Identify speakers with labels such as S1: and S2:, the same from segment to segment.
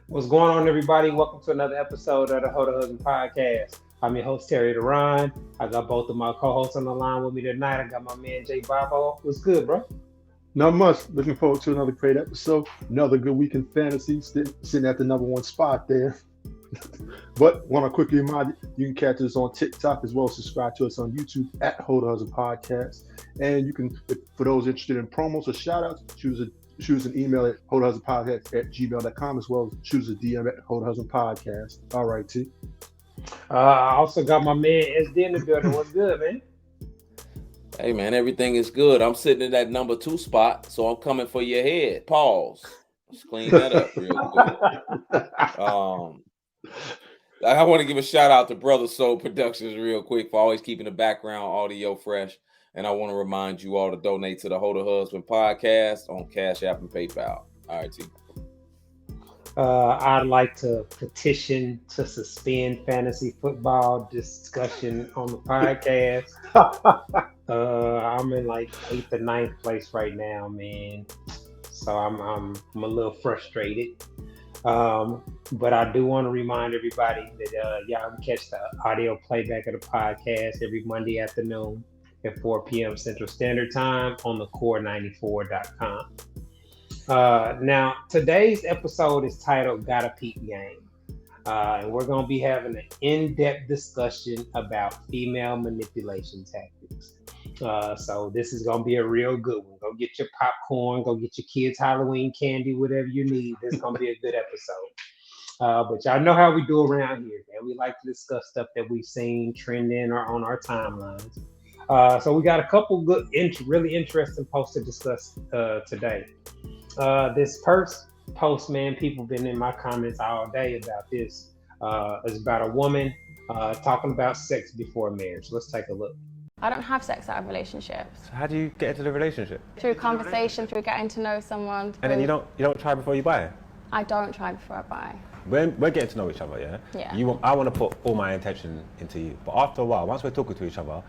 S1: What's going on, everybody? Welcome to another episode of the Husband Podcast. I'm your host, Terry Duran. I got both of my co-hosts on the line with me tonight. I got my man, Jay Babo. What's good, bro?
S2: Not much. Looking forward to another great episode. Another good week in fantasy. Sitting at the number one spot there. But want to quickly remind you, you can catch us on TikTok as well as subscribe to us on YouTube at Hold Husband Podcast. And you can, for those interested in promos or shout outs, choose an email at holdhusbandpodcast at gmail.com as well as choose a DM at Hold Husband Podcast. All right, T.
S1: I also got my man SD in the building. What's good, man?
S3: Hey man, everything is good. I'm sitting in that number 2 spot, so I'm coming for your head. Pause. Let's clean that up real quick. I want to give a shout out to Brother Soul Productions real quick for always keeping the background audio fresh. And I want to remind you all to donate to the Hold a Husband podcast on Cash App and PayPal. All right, T.
S1: I'd like to petition to suspend fantasy football discussion on the podcast. I'm in like 8th or 9th place right now, man. So I'm a little frustrated. But I do want to remind everybody that y'all can catch the audio playback of the podcast every Monday afternoon at 4 p.m. Central Standard Time on the core94.com. Now, today's episode is titled Got a Peep Game. And we're going to be having an in-depth discussion about female manipulation tactics. So this is going to be a real good one. Go get your popcorn, go get your kids' Halloween candy, whatever you need. This is going to be a good episode. But y'all know how we do around here, man. We like to discuss stuff that we've seen trending or on our timelines. So we got a couple good, really interesting posts to discuss today. This first post, man, people been in my comments all day about this. It's about a woman talking about sex before marriage. Let's take a look.
S4: I don't have sex out of relationships.
S5: So how do you get into the relationship?
S4: Through conversation, through getting to know someone.
S5: And then you don't try before you buy?
S4: I don't try before I buy.
S5: We're getting to know each other, yeah?
S4: Yeah.
S5: I want to put all my intention into you. But after a while, once we're talking to each other,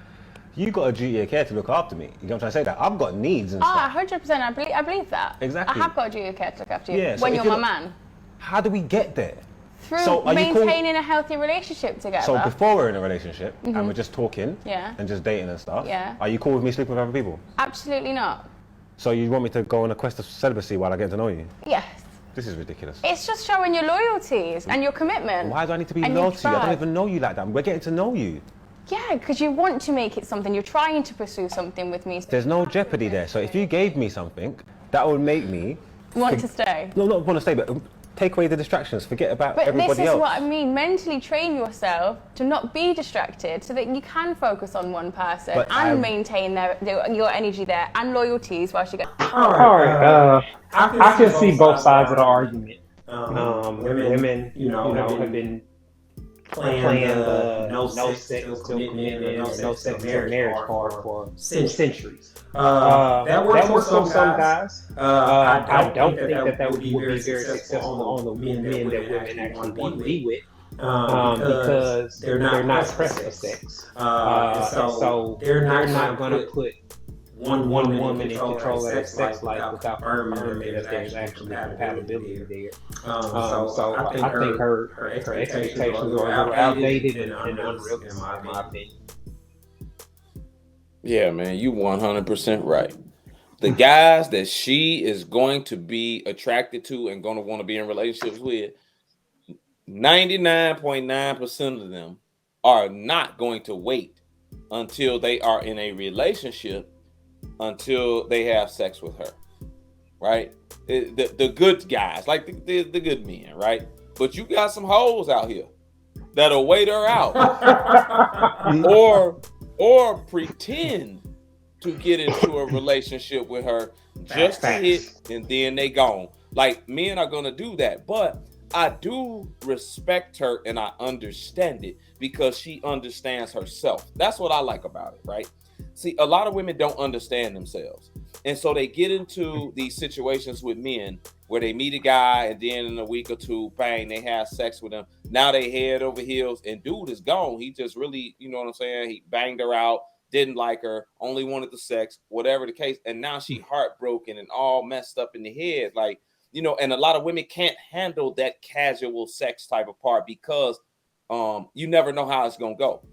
S5: you got a duty of care to look after me. You know what I'm trying to say? That I've got needs and stuff.
S4: 100%. I believe that.
S5: Exactly.
S4: I have got a duty of care to look after you
S5: Yeah, so
S4: when
S5: if
S4: you're my man.
S5: How do we get there?
S4: Through maintaining a healthy relationship together.
S5: So before we're in a relationship and we're just talking and just dating and stuff, are you cool with me sleeping with other people?
S4: Absolutely not.
S5: So you want me to go on a quest of celibacy while I get to know you?
S4: Yes.
S5: This is ridiculous.
S4: It's just showing your loyalties and your commitment.
S5: Why do I need to be loyal to you? I don't even know you like that. We're getting to know you.
S4: Yeah, because you want to make it something. You're trying to pursue something with me.
S5: There's no jeopardy there. So if you gave me something, that would make me...
S4: Want to stay?
S5: No, not want to stay, but take away the distractions. Forget about everybody else.
S4: But this is what I mean. Mentally train yourself to not be distracted so that you can focus on one person and maintain your energy there and loyalties whilst you get...
S1: All right. I can see both sides of the argument. Women, have been playing the no sex till commitment, no sex till marriage card for centuries. That works on some guys. I don't think that would be very successful on the men that women actually want to be with. Because they're not pressed for sex. So they're not going to put one woman in control of their sex life without confirming that there's actually compatibility there. So I think her expectations are a little outdated and unrealistic, in my opinion.
S3: Yeah, man, you 100% right. The guys that she is going to be attracted to and going to want to be in relationships with, 99.9% of them are not going to wait until they are in a relationship until they have sex with her, right? The good guys, like the good men, right? But you got some hoes out here that'll wait her out or pretend to get into a relationship with her just to hit and then they gone. Like, men are gonna do that, but I do respect her and I understand it because she understands herself. That's what I like about it, right? See, a lot of women don't understand themselves. And so they get into these situations with men where they meet a guy and then in a week or two, bang, they have sex with him. Now they head over heels and dude is gone. He just really, you know what I'm saying? He banged her out, didn't like her, only wanted the sex, whatever the case. And now she heartbroken and all messed up in the head. Like, you know, and a lot of women can't handle that casual sex type of part because you never know how it's gonna go.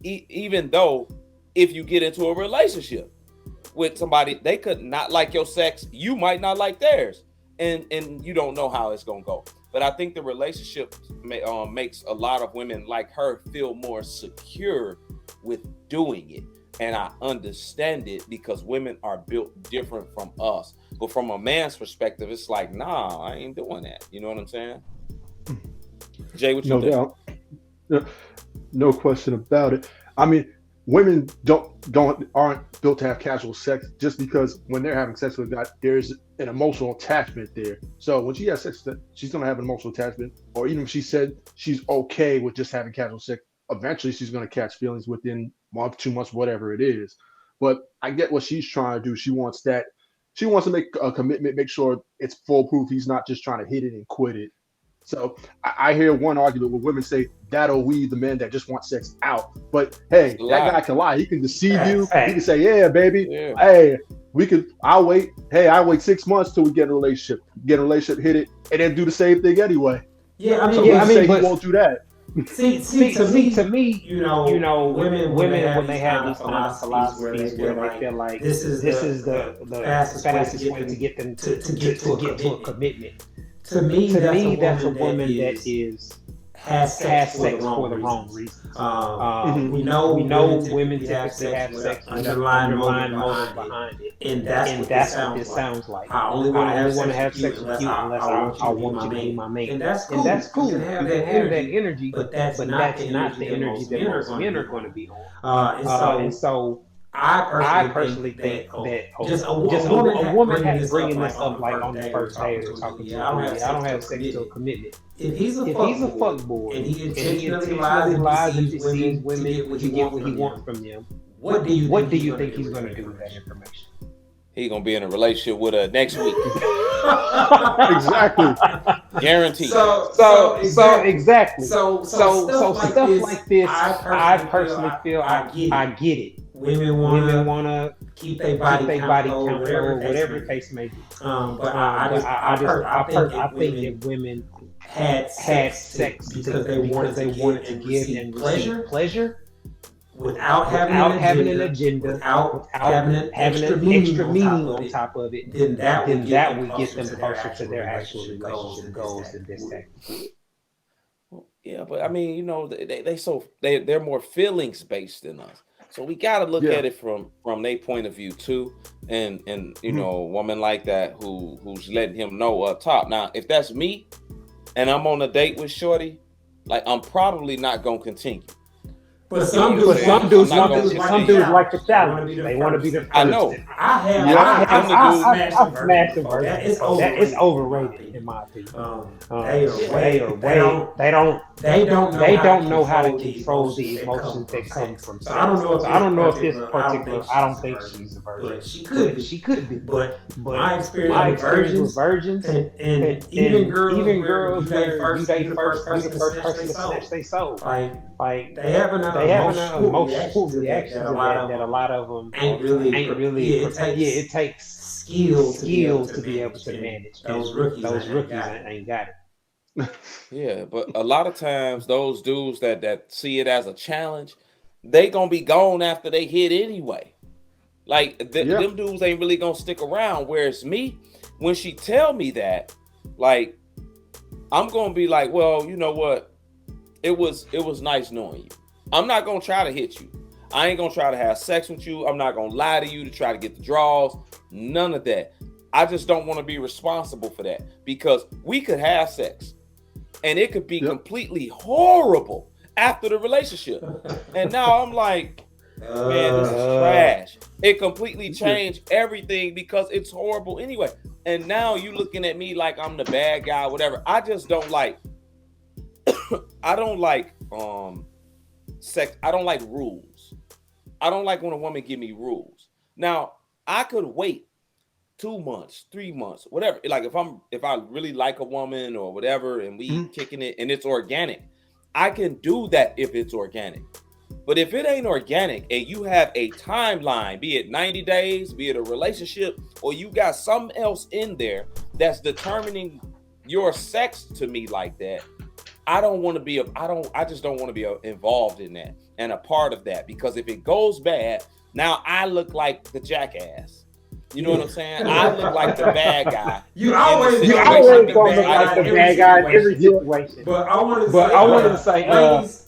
S3: Even though if you get into a relationship with somebody, they could not like your sex, you might not like theirs, and you don't know how it's gonna go. But I think the relationship makes a lot of women like her feel more secure with doing it. And I understand it because women are built different from us. But from a man's perspective, it's like, nah, I ain't doing that. You know what I'm saying? Jay, what you think?
S2: No question about it. I mean, women aren't built to have casual sex just because when they're having sex with a guy, there's an emotional attachment there. So when she has sex, she's gonna have an emotional attachment. Or even if she said she's okay with just having casual sex, eventually she's gonna catch feelings within a month, 2 months, whatever it is. But I get what she's trying to do. She wants to make a commitment, make sure it's foolproof. He's not just trying to hit it and quit it. So I hear one argument where women say that'll weed the men that just want sex out. But hey, that guy can lie. He can deceive you. He can say, yeah, baby. Yeah. Hey, I'll wait. Hey, I wait 6 months till we get a relationship. Hit it, and then do the same thing anyway.
S6: Yeah, I
S2: mean, he won't do that.
S1: See, to me, you know, women when they have these kind of philosophies where they feel like this is the fastest way to get them to get to a commitment. To me, that's a woman that has sex for the wrong reasons. We know women typically have sex with underlying motive behind it, and that's what this sounds like. I only want to have sex with you unless I want you to be my mate, and that's cool. You can have that energy, but that's not the energy that most men are going to be on. And so I personally think that just a woman has bringing this up like on the first day or talking to I don't have sex till commitment. If he's a fuck boy and he intentionally lies and deceives women to get what he wants from them, what do you think he's going to do with that information?
S3: He's going to be in a relationship with her next week.
S2: Exactly.
S3: Guaranteed.
S1: So exactly. So stuff like this, I personally feel I get it. Women want to keep their body count low, whatever the case may be. But I think that women had sex because they wanted to give and receive pleasure without having an agenda, without having an extra meaning on top of it. Then that would get them closer to their actual relationship goals and this that.
S3: Yeah, but I mean, you know, they're more feelings based than us. So we got to look at it from their point of view too, and you know, a woman like that who's letting him know up top. Now, if that's me, and I'm on a date with Shorty, like I'm probably not gonna continue.
S1: But some dudes like the challenge. They want to be the first.
S3: I know.
S1: I smashed the version. That is overrated in my opinion. They don't know how to control the emotions that come from sex. I don't know if this particular. I don't think she's a virgin. She could be. But my experience with virgins and even girls that you date first person to snatch they soul. Like they have an emotional reaction that a lot of them ain't really. It takes skills to be able to manage. Those rookies ain't got it.
S3: Yeah, but a lot of times those dudes that see it as a challenge, they gonna be gone after they hit anyway. Like them dudes ain't really gonna stick around. Whereas me, when she tell me that, like I'm gonna be like, well, you know what? It was nice knowing you. I'm not gonna try to hit you. I ain't gonna try to have sex with you. I'm not gonna lie to you to try to get the draws. None of that. I just don't want to be responsible for that because we could have sex and it could be completely horrible after the relationship. And now I'm like, man, this is trash. It completely changed everything because it's horrible anyway. And now you looking at me like I'm the bad guy, whatever. I just don't like I don't like sex. I don't like rules. I don't like when a woman give me rules. Now, I could wait 2 months, 3 months, whatever. Like if I really like a woman or whatever and we kicking it and it's organic, I can do that if it's organic. But if it ain't organic and you have a timeline, be it 90 days, be it a relationship, or you got something else in there that's determining your sex to me like that, I just don't want to be involved in that and a part of that, because if it goes bad, now I look like the jackass. You know what I'm saying? I look like the bad guy.
S1: You always gonna look like the bad guy in every situation.
S6: But I wanted to say,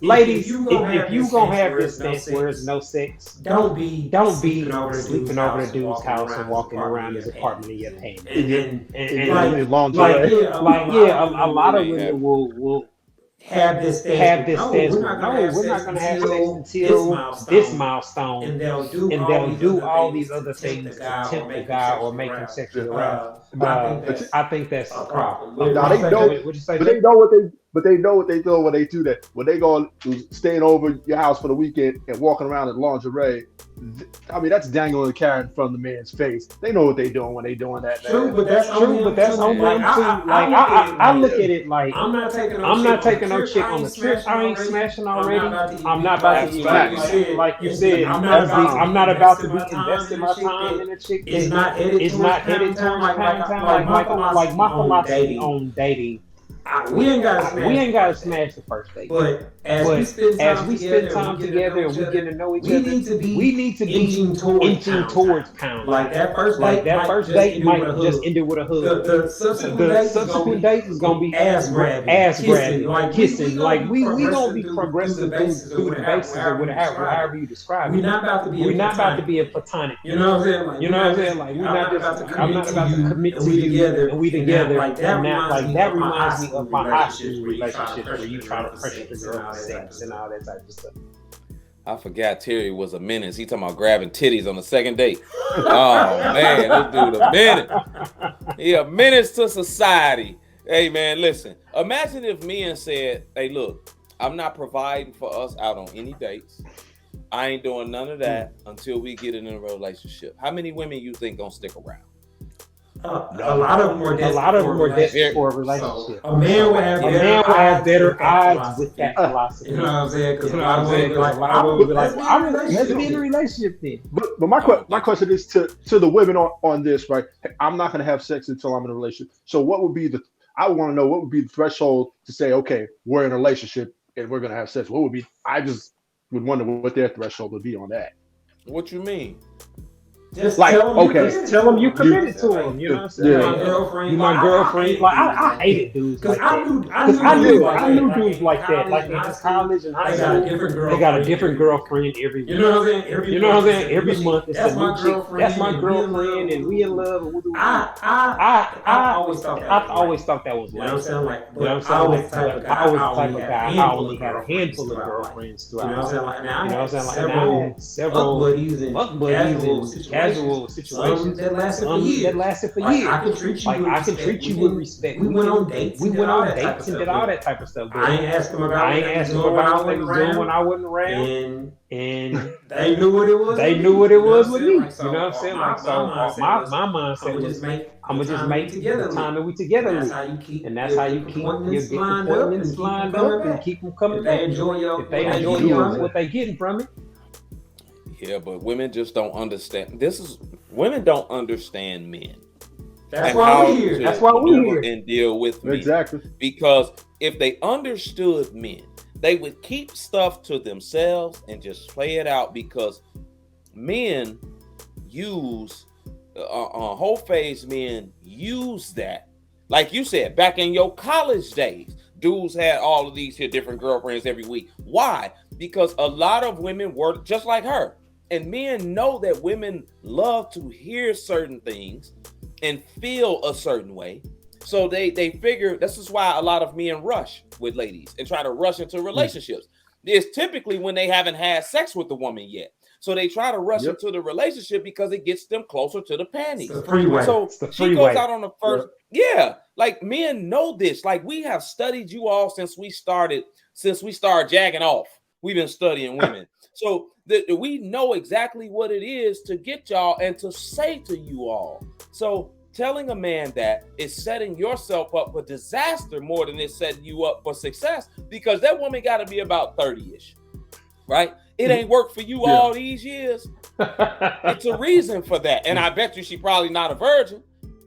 S1: ladies, if you gonna have this stance where there's no sex, don't be sleeping over the dude's house and walking around his apartment in your pants.
S2: And
S1: lingerie. A lot of women will
S6: have this stance.
S1: We're not gonna have sex until this milestone, and they'll do all these other things to tempt the guy or make him sexually aroused. I think that's a problem.
S2: But they know what they do when they do that. When they go staying over your house for the weekend and walking around in lingerie, I mean, that's dangling the carrot from the man's face. They know what they're doing when they're doing that.
S6: True, but that's on them too.
S1: I look at it like I'm not taking no chick on the trip. I ain't smashing already. I'm not about to be like you said. I'm not about to be investing my time in a chick. It's not headed towards time like my philosophy on dating.
S6: We ain't gotta
S1: smash the first date.
S6: But as we spend time together and we get to know each other, we need to be inching
S1: towards pound.
S6: Like that first date
S1: might just end it with a hug.
S6: The subsequent
S1: date is gonna be ass grabbing, kissing. Like we gonna be progressing through the basis or however you describe it.
S6: We're not about
S1: to be a platonic.
S6: You know what I'm saying?
S1: Like we're not just. I'm not about to commit to you and we together. Like that reminds me of my high school relationship where you try to pressure the girl with sex and all that type of stuff.
S3: I forgot Terry was a menace. He talking about grabbing titties on the second date. Oh man, this dude a menace. He a menace to society. Hey man, listen. Imagine if men said, "Hey, look, I'm not providing for us out on any dates. I ain't doing none of that until we get in a relationship." How many women you think gonna stick around?
S6: A lot of them were desperate
S1: for a relationship.
S6: A man would have
S1: better odds with that philosophy.
S6: You know what I'm saying? Because a
S1: lot of women be like, let's be in a relationship then.
S2: But my question is to the women on this, right? I'm not going to have sex until I'm in a relationship. So what would be I want to know what would be the threshold to say, okay, we're in a relationship and we're going to have sex. What would be? I just would wonder what their threshold would be on that.
S3: What you mean?
S6: Just
S1: like,
S6: tell them
S1: you committed to them. You know what I'm saying?
S6: Yeah.
S1: You my girlfriend. Like I hated dudes like that. I knew dudes like that. Like in college and high school, they got a different girlfriend every week.
S6: You know what I'm saying?
S1: Every month it's a new chick. That's my girlfriend, and we in love. I always thought that was
S6: lame. You know what I'm saying? Like,
S1: I was the type of guy. I only had a handful of girlfriends throughout. You know what I'm saying? Like now I had several buddies and casual situations
S6: that lasted for years.
S1: I can treat you with respect. We went on dates and did all that type of stuff.
S6: I ain't asked them about
S1: what they was doing when I wasn't around. And
S6: they knew what it was.
S1: They knew what it was with me. You know what I'm saying? Like, so my mindset was, I'm gonna just make the time that we together. And that's how you keep your appointments lined up and keep them coming. If they enjoy what they getting from it.
S3: Yeah, but women just don't understand. Women don't understand men.
S6: That's why we're here.
S1: That's why we're here.
S3: And deal with men.
S2: Exactly.
S3: Because if they understood men, they would keep stuff to themselves and just play it out, because men use, whole phase men use that. Like you said, back in your college days, dudes had all of these here different girlfriends every week. Why? Because a lot of women were just like her. And men know that women love to hear certain things and feel a certain way. So they figure this is why a lot of men rush with ladies and try to rush into relationships. It's typically when they haven't had sex with the woman yet. So they try to rush into the relationship because it gets them closer to the panties. So she goes out on the first. Yeah, like men know this. Like we have studied you all since we started jagging off. We've been studying women. So we know exactly what it is to get y'all and to say to you all. So telling a man that is setting yourself up for disaster more than it's setting you up for success, because that woman got to be about 30-ish, right? It ain't worked for you all these years. It's a reason for that. And I bet you she probably not a virgin.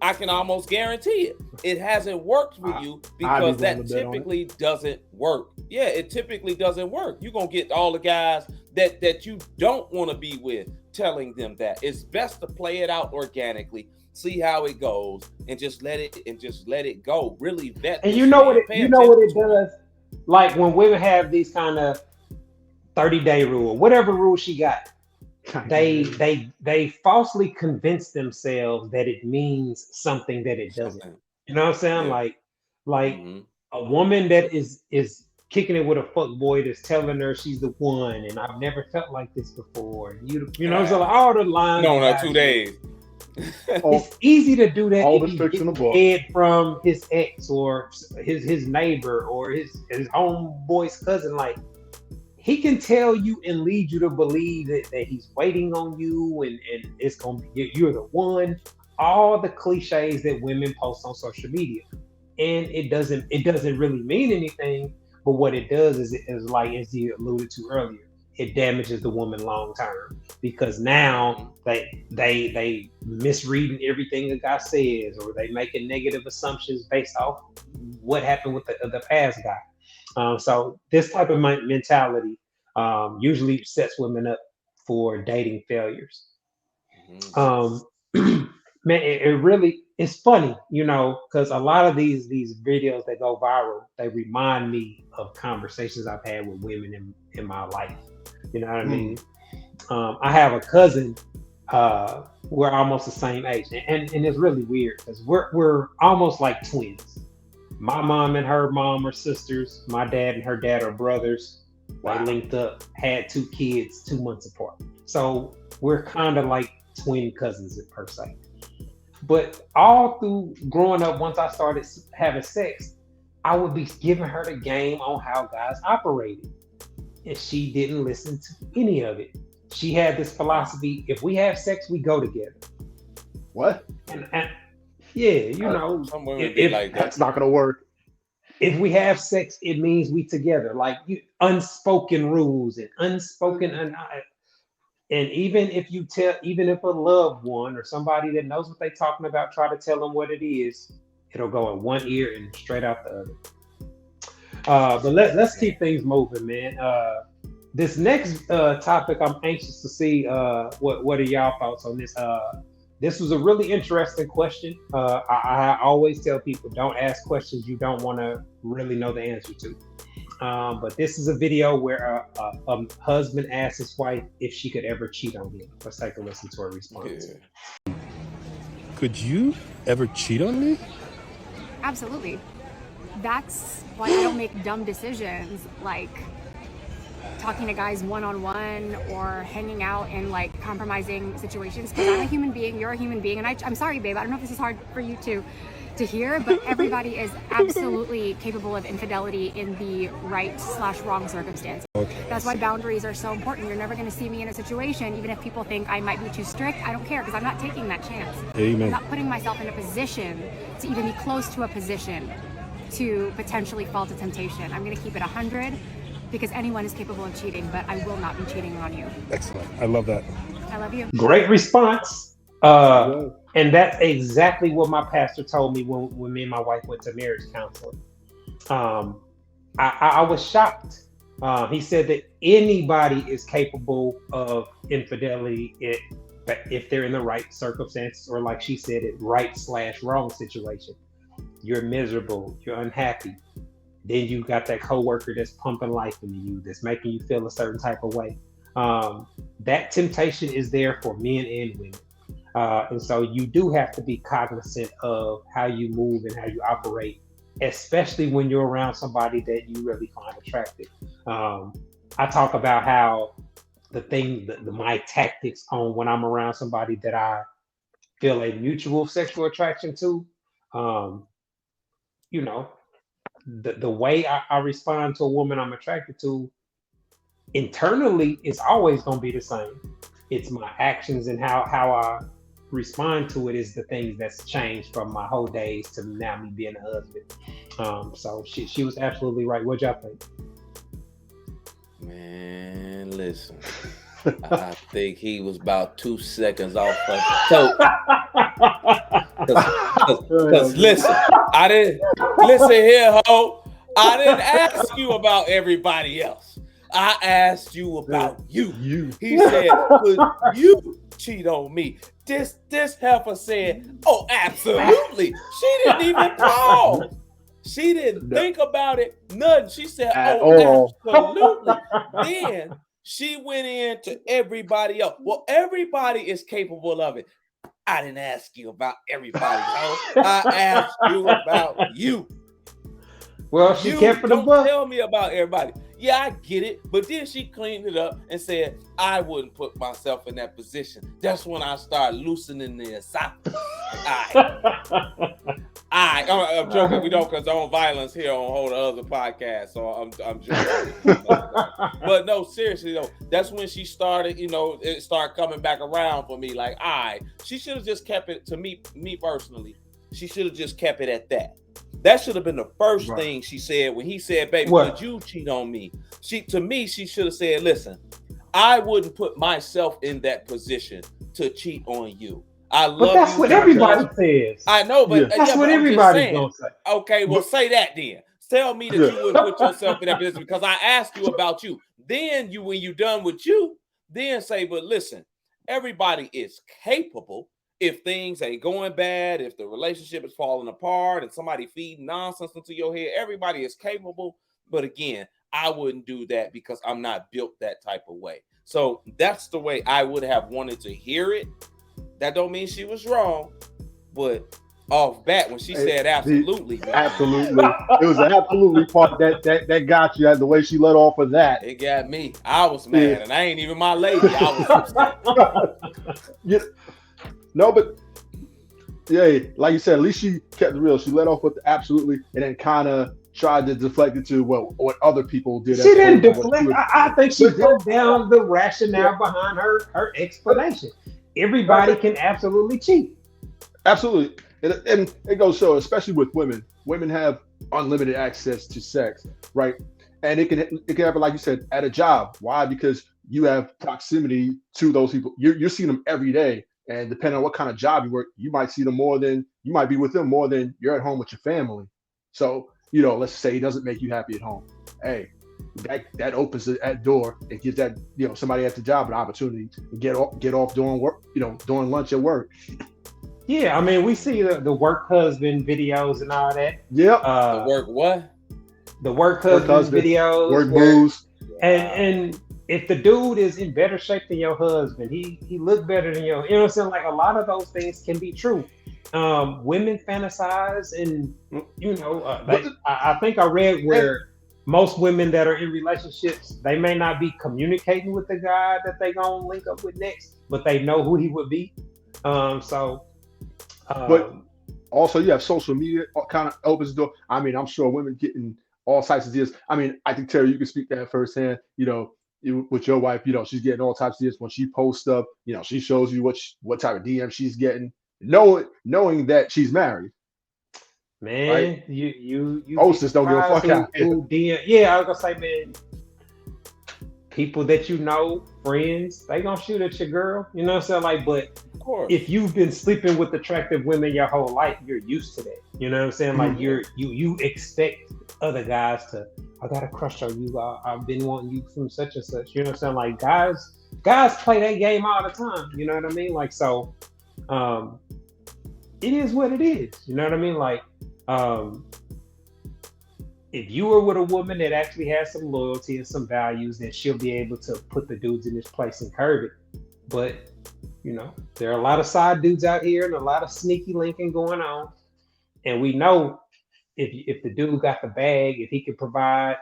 S3: I can almost guarantee it. It hasn't worked for you because that typically doesn't work. Yeah, it typically doesn't work. You're gonna get all the guys that you don't want to be with telling them that. It's best to play it out organically, see how it goes, and just let it go. Really vet.
S1: And you know what it does? Like when women have these kind of 30-day rule, whatever rule she got, they falsely convince themselves that it means something that it doesn't. You know what I'm saying?
S3: Yeah.
S1: Like a woman that is kicking it with a fuck boy that's telling her she's the one, and I've never felt like this before. And you know, so like all the lines.
S3: No, 2 days.
S1: It's easy to do that.
S2: All the tricks in the book.
S1: Head from his ex or his neighbor or his homeboy's cousin. Like he can tell you and lead you to believe that he's waiting on you and it's gonna be you're the one. All the cliches that women post on social media, and it doesn't really mean anything. But what it does is like as you alluded to earlier, it damages the woman long term because now they misreading everything a guy says, or they making negative assumptions based off what happened with the past guy. So this type of mentality usually sets women up for dating failures. Man, it's funny, you know, because a lot of these videos that go viral, they remind me of conversations I've had with women in my life. You know what I mean? I have a cousin, we're almost the same age, and it's really weird because we're almost like twins. My mom and her mom are sisters. My dad and her dad are brothers. Wow. They linked up, had 2 kids 2 months apart. So we're kind of like twin cousins per se. But all through growing up, once I started having sex, I would be giving her the game on how guys operated. And she didn't listen to any of it. She had this philosophy, if we have sex, we go together.
S2: What?
S1: And yeah, you know,
S3: some women be like that.
S2: That's not going to work.
S1: If we have sex, it means we together. Like unspoken rules and unspoken... And even if a loved one or somebody that knows what they're talking about, try to tell them what it is, it'll go in one ear and straight out the other. But let's keep things moving, man. This next topic, I'm anxious to see what are y'all thoughts on this. This was a really interesting question. I always tell people, don't ask questions you don't want to really know the answer to. But this is a video where a husband asked his wife if she could ever cheat on him. Let's take a listen to her response.
S7: Yeah. Could you ever cheat on me?
S8: Absolutely. That's why I don't make dumb decisions like talking to guys one-on-one or hanging out in like compromising situations, because I'm a human being, you're a human being, and I'm sorry, babe, I don't know if this is hard for you to hear, but everybody is absolutely capable of infidelity in the right/wrong circumstance.
S7: Okay.
S8: That's why boundaries are so important. You're never going to see me in a situation, even if people think I might be too strict, I don't care, because I'm not taking that chance.
S7: Amen.
S8: I'm not putting myself in a position to even be close to a position to potentially fall to temptation. I'm going to keep it 100 because anyone is capable of cheating, but I will not be cheating on you.
S7: Excellent. I love that.
S8: I love you.
S1: Great response. And that's exactly what my pastor told me when me and my wife went to marriage counseling. I was shocked. He said that anybody is capable of infidelity if they're in the right circumstances, or like she said, it right/wrong situation. You're miserable, you're unhappy. Then you got that coworker that's pumping life into you, that's making you feel a certain type of way. That temptation is there for men and women. And so you do have to be cognizant of how you move and how you operate, especially when you're around somebody that you really find attractive. I talk about how my tactics on when I'm around somebody that I feel a mutual sexual attraction to, you know, the way I respond to a woman I'm attracted to internally is always going to be the same. It's my actions and how I respond to it is the things that's changed from my whole days to now me being a husband. So she was absolutely right. What'd y'all think?
S3: Man, listen. I think he was about 2 seconds off of the toe. Because listen, I didn't listen here, ho. I didn't ask you about everybody else. I asked you about you. He said, "Could you cheat on me?" This heifer said, "Oh, absolutely." She didn't even pause. She didn't think about it. Nothing. She said, "Oh, absolutely." Then she went into everybody else. Well, everybody is capable of it. I didn't ask you about everybody else. I asked you about you.
S1: Well, she kept it
S3: don't
S1: above.
S3: Tell me about everybody. Yeah, I get it. But then she cleaned it up and said, I wouldn't put myself in that position. That's when I start loosening the esophagus. I'm joking. We don't condone violence here on Hold the Other podcast. So I'm joking. But no, seriously though, that's when she started, it started coming back around for me. Like, she should have just kept it, to me personally. She should have just kept it at that. That should have been the first thing she said when he said, "Baby, could you cheat on me?" She should have said, "Listen, I wouldn't put myself in that position to cheat on you. I love you."
S1: But that's what everybody says.
S3: I know, but
S1: that's what everybody's gonna say.
S3: Okay, well, say that then. Tell me that you wouldn't put yourself in that position because I asked you about you. Then when you're done with you, then say, "But listen, everybody is capable. If things ain't going bad, if the relationship is falling apart and somebody feeding nonsense into your head, everybody is capable. But again, I wouldn't do that because I'm not built that type of way." So that's the way I would have wanted to hear it. That don't mean she was wrong, but off bat when she said absolutely,
S2: absolutely, it was an absolutely part that got you. The way she let off of that,
S3: it got me. I was mad, and I ain't even my lady. I was upset.
S2: No, but yeah, like you said, at least she kept it real. She let off with the absolutely, and then kind of tried to deflect it to what other people did.
S1: She didn't deflect. I think she broke down the rationale behind her explanation. Everybody can absolutely cheat.
S2: Absolutely, and it goes so, especially with women. Women have unlimited access to sex, right? And it can happen, like you said, at a job. Why? Because you have proximity to those people. You're seeing them every day. And depending on what kind of job you work, you might see them you might be with them more than you're at home with your family. So, let's say he doesn't make you happy at home. Hey, that opens that door and gives that, somebody at the job an opportunity to get off doing work, doing lunch at work.
S1: Yeah, I mean, we see the work husband videos and all that.
S2: Yep.
S3: The work what?
S1: The work husband videos.
S2: Work moves.
S1: And if the dude is in better shape than your husband, he look better than you know what I'm saying? Like, a lot of those things can be true. Women fantasize, and I think I read where most women that are in relationships, they may not be communicating with the guy that they gonna link up with next, but they know who he would be.
S2: But also you have social media kind of opens the door. I mean, I'm sure women getting all types of deals. I mean, I think, Terry, you can speak that firsthand. With your wife, she's getting all types of deals when she posts stuff. She shows you what type of DM she's getting, knowing that she's married.
S1: Man,
S2: right?
S1: you
S2: hostess don't give a fuck out.
S1: Yeah, I was gonna say, man, people that friends, they gonna shoot at your girl. You know what I'm saying? Like, but if you've been sleeping with attractive women your whole life, you're used to that. You know what I'm saying? Like, you expect other guys to, I got a crush on you. I've been wanting you from such and such. You know what I'm saying? Like, guys play that game all the time. You know what I mean? Like, so, it is what it is. You know what I mean? Like, if you were with a woman that actually has some loyalty and some values, then she'll be able to put the dudes in this place and curb it. But, there are a lot of side dudes out here and a lot of sneaky linking going on. And we know if the dude got the bag, if he could provide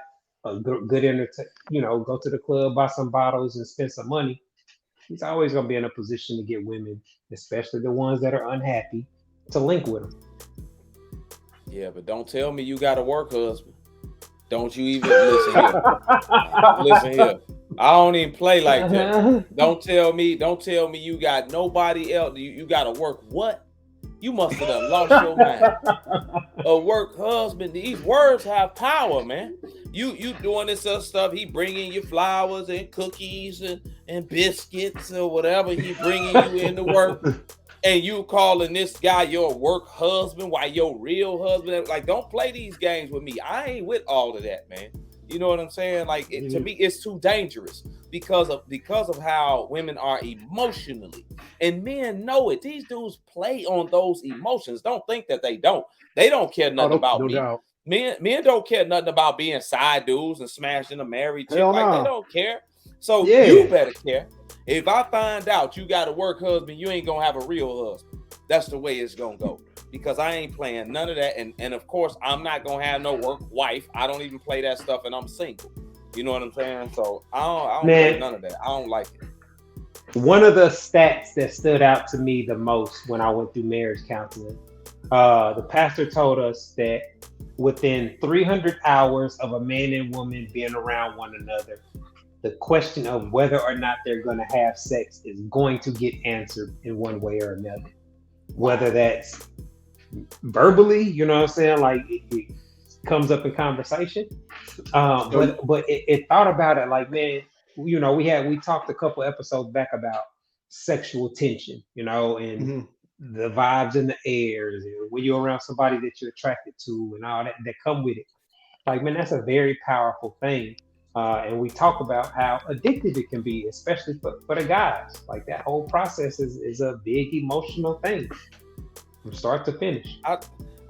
S1: a good entertainment, go to the club, buy some bottles and spend some money, he's always going to be in a position to get women, especially the ones that are unhappy, to link with him.
S3: Yeah, but don't tell me you got a work husband. Don't you even listen here. Listen here. I don't even play like that. Don't tell me you got nobody else. You got to work what? You must have done lost your mind. A work husband. These words have power, man. You doing this other stuff. He bringing you flowers and cookies and biscuits or whatever he bringing you into work. and you calling this guy your work husband while your real husband. Like, don't play these games with me. I ain't with all of that, man. You know what I'm saying? Like, to me, it's too dangerous because of how women are emotionally, and men know it. These dudes play on those emotions. Don't think that they don't. They don't care nothing about me. Doubt. Men don't care nothing about being side dudes and smashing a married chick. They don't care. So you better care. If I find out you got a work husband, you ain't gonna have a real husband. That's the way it's gonna go. Because I ain't playing none of that. And of course, I'm not gonna have no work wife. I don't even play that stuff, and I'm single. You know what I'm saying? So I don't play none of that. I don't like it.
S1: One of the stats that stood out to me the most when I went through marriage counseling, the pastor told us that within 300 hours of a man and woman being around one another, the question of whether or not they're going to have sex is going to get answered in one way or another. Whether that's verbally, you know what I'm saying? Like it comes up in conversation. But it thought about it like, man, you know, we talked a couple episodes back about sexual tension, you know, and the vibes in the air, when you're around somebody that you're attracted to and all that come with it. Like, man, that's a very powerful thing. And we talk about how addictive it can be, especially for the guys. Like, that whole process is a big emotional thing from start to finish.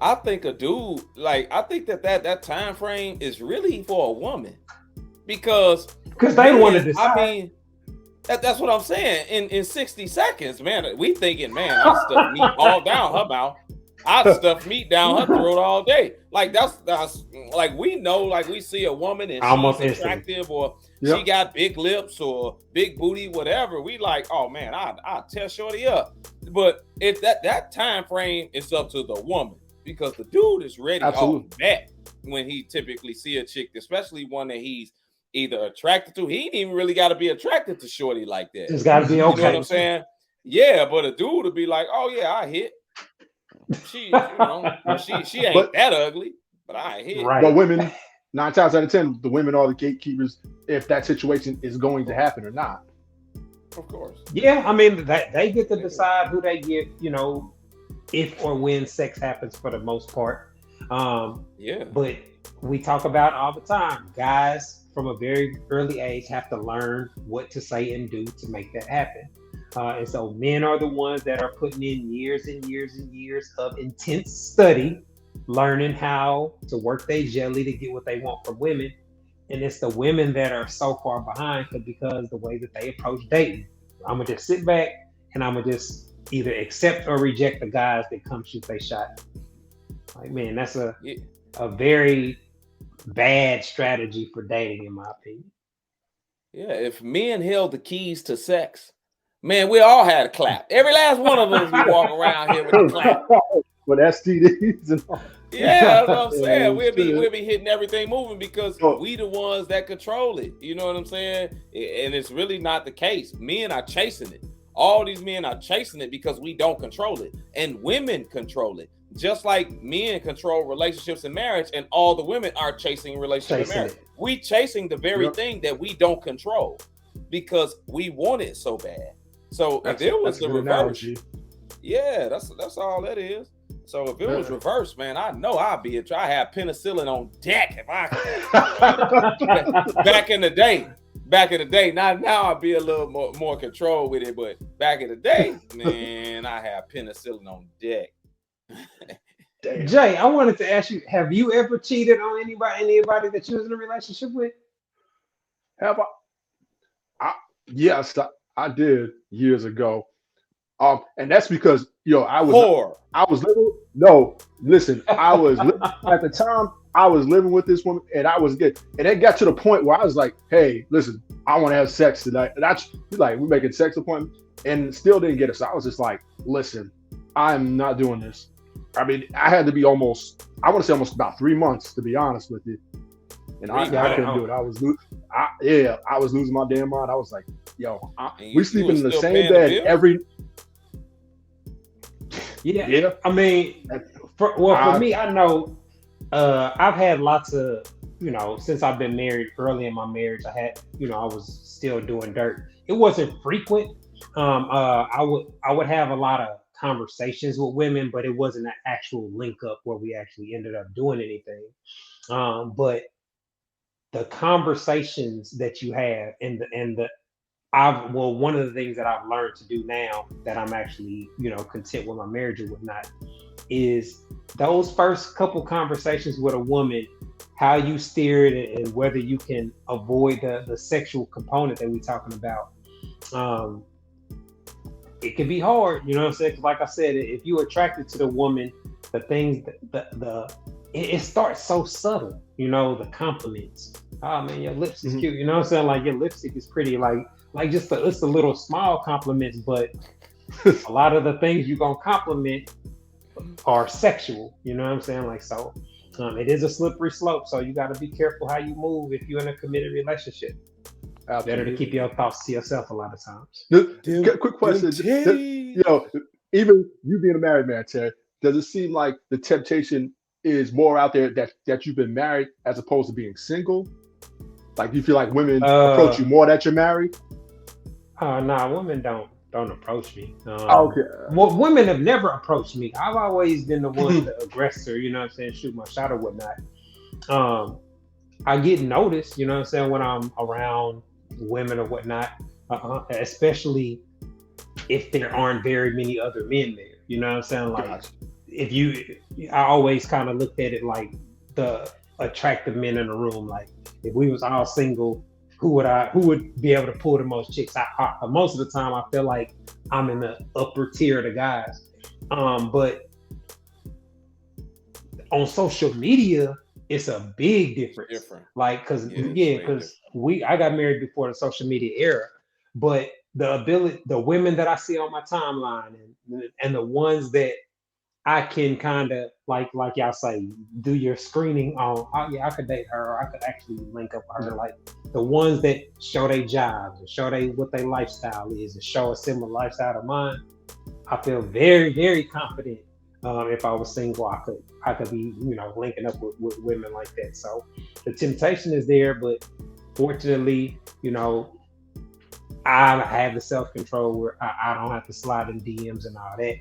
S3: I think a dude, like, I think that time frame is really for a woman because
S1: they want to decide.
S3: I mean, that's what I'm saying. In 60 seconds, man, we thinking, man, I stuff meat all down her mouth. I stuff meat down her throat all day. Like that's like, we know, like, we see a woman and she's attractive or she got big lips or big booty, whatever. We like, oh man, I'll tear shorty up. But if that time frame is up to the woman, because the dude is ready off the bat when he typically see a chick, especially one that he's either attracted to. He ain't even really got to be attracted to shorty like that.
S1: It's got to be okay.
S3: You know what I'm saying? Yeah, but a dude would be like, oh yeah, I hit. She, you know, she ain't that ugly, but I hit.
S2: Right. But women, 9 times out of 10, the women are the gatekeepers if that situation is going to happen or not.
S3: Of course.
S1: Yeah, I mean, they get to decide who they get, you know, if or when sex happens for the most part. But we talk about all the time, guys from a very early age have to learn what to say and do to make that happen. And so men are the ones that are putting in years and years and years of intense study, learning how to work their jelly to get what they want from women. And it's the women that are so far behind because the way that they approach dating. I'm going to just sit back and I'm going to just either accept or reject the guys that come shoot their shot. Like, man, that's a very bad strategy for dating, in my opinion.
S3: Yeah, if men held the keys to sex, man, we all had a clap. Every last one of us be walking around here with a clap.
S2: With STDs and all.
S3: Yeah, that's what I'm saying. We'll be hitting everything moving because we the ones that control it. You know what I'm saying? And it's really not the case. Men are chasing it. All these men are chasing it because we don't control it. And women control it. Just like men control relationships and marriage, and all the women are chasing relationships and marriage. We chasing the very thing that we don't control because we want it so bad. So if it was the reverse, that's all that is. So if it was reversed, man, I know I'd be I have penicillin on deck if I could. Back in the day. Now I'd be a little more control with it, but back in the day, man, I have penicillin on deck.
S1: Jay, I wanted to ask you, have you ever cheated on anybody that you was in a relationship with?
S2: Have I? Yes, I did years ago. And that's because I was living. No, listen, I was at the time I was living with this woman, and I was good. And it got to the point where I was like, "Hey, listen, I want to have sex tonight." And that's like we're making sex appointment, and still didn't get it. So I was just like, "Listen, I'm not doing this." I mean, I had to be almost about 3 months, to be honest with you. And I couldn't do it. I was losing my damn mind. I was like, "Yo, we sleeping in the same bed every."
S1: Yeah. I mean, for me, I know I've had lots of, since I've been married, early in my marriage, I had, I was still doing dirt. It wasn't frequent. I would have a lot of conversations with women, but it wasn't an actual link up where we actually ended up doing anything. But the conversations that you have one of the things that I've learned to do now that I'm actually, content with my marriage or whatnot, is those first couple conversations with a woman, how you steer it and whether you can avoid the sexual component that we're talking about. It can be hard, you know what I'm saying? 'Cause like I said, if you're attracted to the woman, the things, it starts so subtle, the compliments. Oh man, your lips is cute, you know what I'm saying? Like your lipstick is pretty, like just it's a little small compliments, but a lot of the things you're gonna compliment are sexual, you know what I'm saying? Like, so it is a slippery slope, so you got to be careful how you move if you're in a committed relationship. Better to keep your thoughts to yourself a lot of times.
S2: Quick question, even you being a married man, Terry, does it seem like the temptation is more out there that you've been married as opposed to being single? Like, do you feel like women approach you more that you're married?
S1: Nah, women don't approach me.
S2: Okay.
S1: Well, women have never approached me. I've always been the one, the aggressor, you know what I'm saying, shoot my shot or whatnot. I get noticed, you know what I'm saying, when I'm around women or whatnot, especially if there aren't very many other men there, you know what I'm saying? Like, I always kind of looked at it like the attractive men in the room. Like, if we was all single, who would be able to pull the most chicks? Most of the time, I feel like I'm in the upper tier of the guys. But on social media, it's a big difference. Like, because I got married before the social media era, but the women that I see on my timeline and the ones that I can kind of like y'all say, do your screening on. Oh yeah, I could date her, or I could actually link up with her. Like the ones that show their jobs and show what their lifestyle is and show a similar lifestyle to mine. I feel very, very confident. If I was single, I could be, linking up with women like that. So the temptation is there, but fortunately, I have the self-control where I don't have to slide in DMs and all that.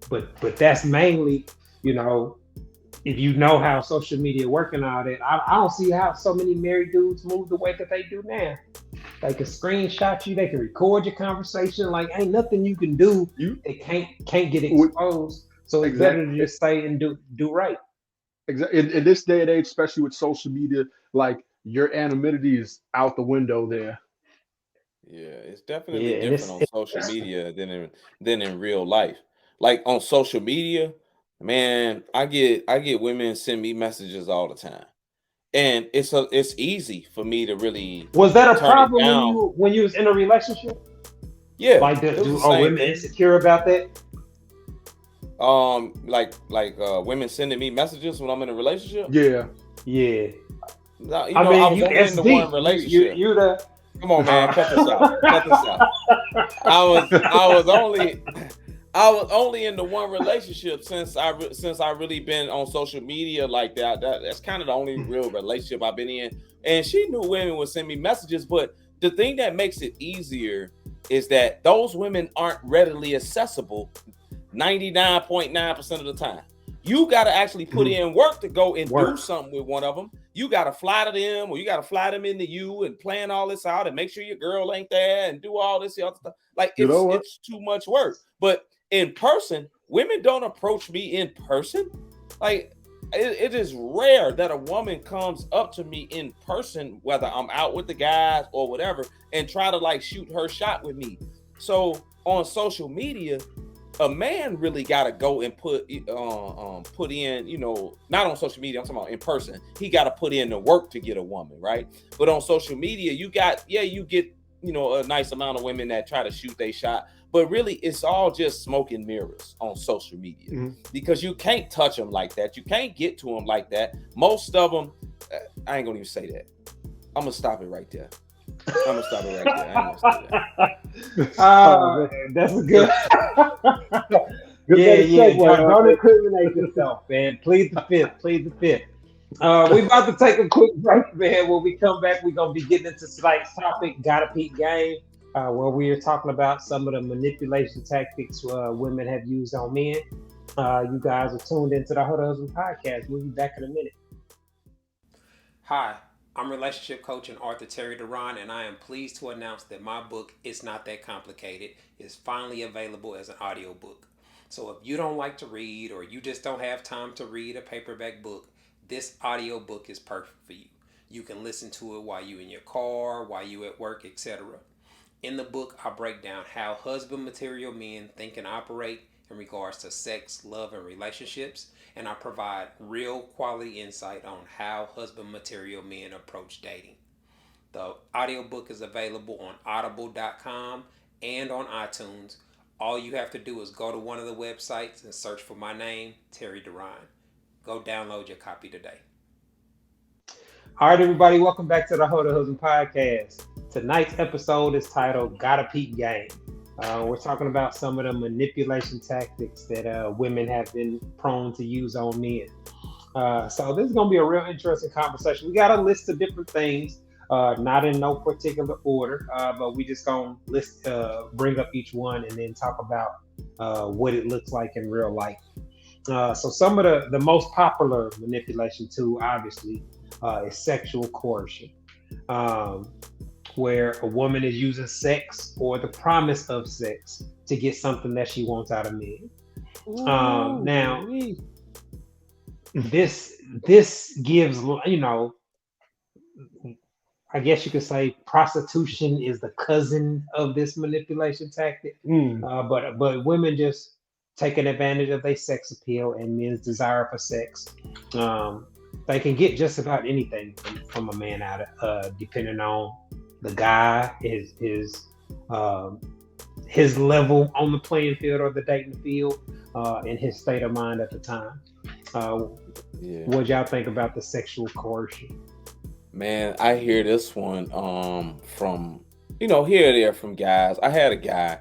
S1: But that's mainly, if you know how social media work and all that, I don't see how so many married dudes move the way that they do now. They can screenshot you, they can record your conversation. Like, ain't nothing you can do. They can't get exposed. So it's better to just say and do right.
S2: Exactly. In this day and age, especially with social media, like your anonymity is out the window there.
S3: Yeah, it's definitely different on social media than in real life. Like on social media, man, I get women send me messages all the time, and it's easy for me to really.
S1: Was that a problem when you was in a relationship?
S3: Yeah,
S1: like are women insecure about that?
S3: Like women sending me messages when I'm in a relationship.
S2: Yeah.
S3: No, I was only in the one relationship.
S1: You the.
S3: Come on, man, cut this out. Cut this out. I was only in the one relationship since I really been on social media like that. That's kind of the only real relationship I've been in. And she knew women would send me messages, but the thing that makes it easier is that those women aren't readily accessible 99.9% of the time. You got to actually put in work to go and do something with one of them. You got to fly to them, or you got to fly them into you and plan all this out and make sure your girl ain't there and do all this other stuff. Like it's too much work. But in person, women don't approach me in person. Like it is rare that a woman comes up to me in person, whether I'm out with the guys or whatever, and try to like shoot her shot with me. So on social media, a man really got to go and put in, not on social media, I'm talking about in person. He got to put in the work to get a woman, right? But on social media, you get, a nice amount of women that try to shoot their shot. But really, it's all just smoke and mirrors on social media because you can't touch them like that. You can't get to them like that. Most of them, I ain't going to even say that. I'm going to stop it right there. I ain't gonna say that.
S1: That's a good. Don't incriminate yourself, man. Plead the fifth. We about to take a quick break, man. When we come back, we're gonna be getting into tonight's topic. Gotta peep game. where we are talking about some of the manipulation tactics women have used on men. You guys are tuned into the How to Husband podcast. We'll be back in a minute. Hi, I'm relationship coach and author Terry Duran, and I am pleased to announce that my book, It's Not That Complicated, is finally available as an audiobook. So if you don't like to read or you just don't have time to read a paperback book, this audiobook is perfect for you. You can listen to it while you're in your car, while you're at work, etc. In the book, I break down how husband material men think and operate in regards to sex, love, and relationships, and I provide real quality insight on how husband material men approach dating. The audiobook is available on audible.com and on iTunes. All you have to do is go to one of the websites and search for my name, Terry Duran. Go download your copy today. All right, everybody, welcome back to the How to Husband podcast. Tonight's episode is titled Gotta Peep Game. We're talking about some of the manipulation tactics that women have been prone to use on men. So this is going to be a real interesting conversation. We got a list of different things, not in no particular order, but we just going to bring up each one and then talk about what it looks like in real life. So some of the most popular manipulation tool, obviously, is sexual coercion, where a woman is using sex or the promise of sex to get something that she wants out of men. Now, this gives, I guess you could say prostitution is the cousin of this manipulation tactic. But women just taking advantage of their sex appeal and men's desire for sex. They can get just about anything from a man out of, depending on the guy, his level on the playing field or the dating field, and his state of mind at the time. What y'all think about the sexual coercion?
S3: Man, I hear this one from here or there from guys. I had a guy